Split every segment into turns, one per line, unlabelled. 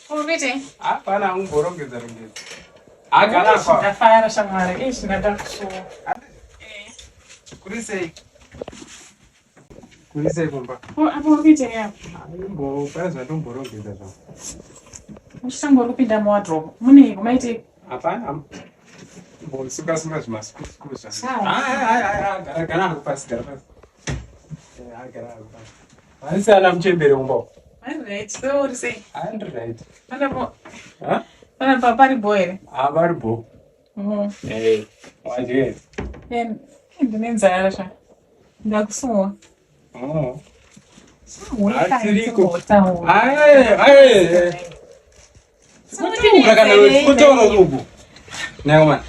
Urubite?
Hapana, unborongedza rongedza.
Agara kwa. Ndafara shamwari. Ndatakusuwa.
Kurisei. Kurisei kumba.
Apo urubite yapo.
Mbo paza ndomborongedza zvangu.
Uchitangorupinda muwardrobe. Mune kumaite?
Hapana. Mbo suka zvimasukuru zvangu.
Sawa.
Gara hangu pasi, gara pasi. Gara hangu pasi. Haisi ana muchembere umba.
Alright, so urisei?
Alright.
Panapo.
Ha?
Panapo pari boy.
Pari bo. Hey, waje.
Ndinenzara sha. Ndakusuwa.
Atiriko. Aye. Kutaura uku. Naoma.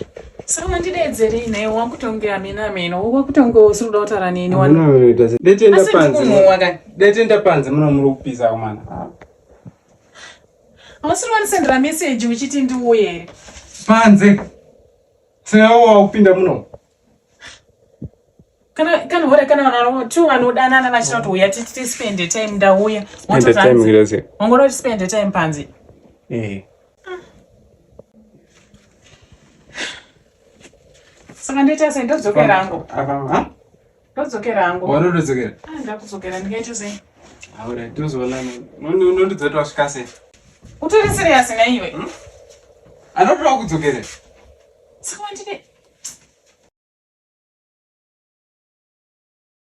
Saka ndidedzere ine wakutongera mina wakutonga usuruda kutaura nini
wana. Detenda panze. Detenda panze muno muri kupisa kumana.
Ausiri wanisendera message uchiti ndiuye.
Panze. Sewa upinda muno.
Kana hore kana vanhu tu vanodanana vachita uya titi spend time ndauya.
Spend time ngirose.
Ongoro spend time panze. Saka ndita sei ndodzokera hangu. Ndodzokera hangu.
Wanodzokera?
Ndakudzokera ndingaita sei?
Aure tozolana. Nondidzoti wasvika sei?
Utori serious na iwe?
Anotoda kudzokera.
Saka ndine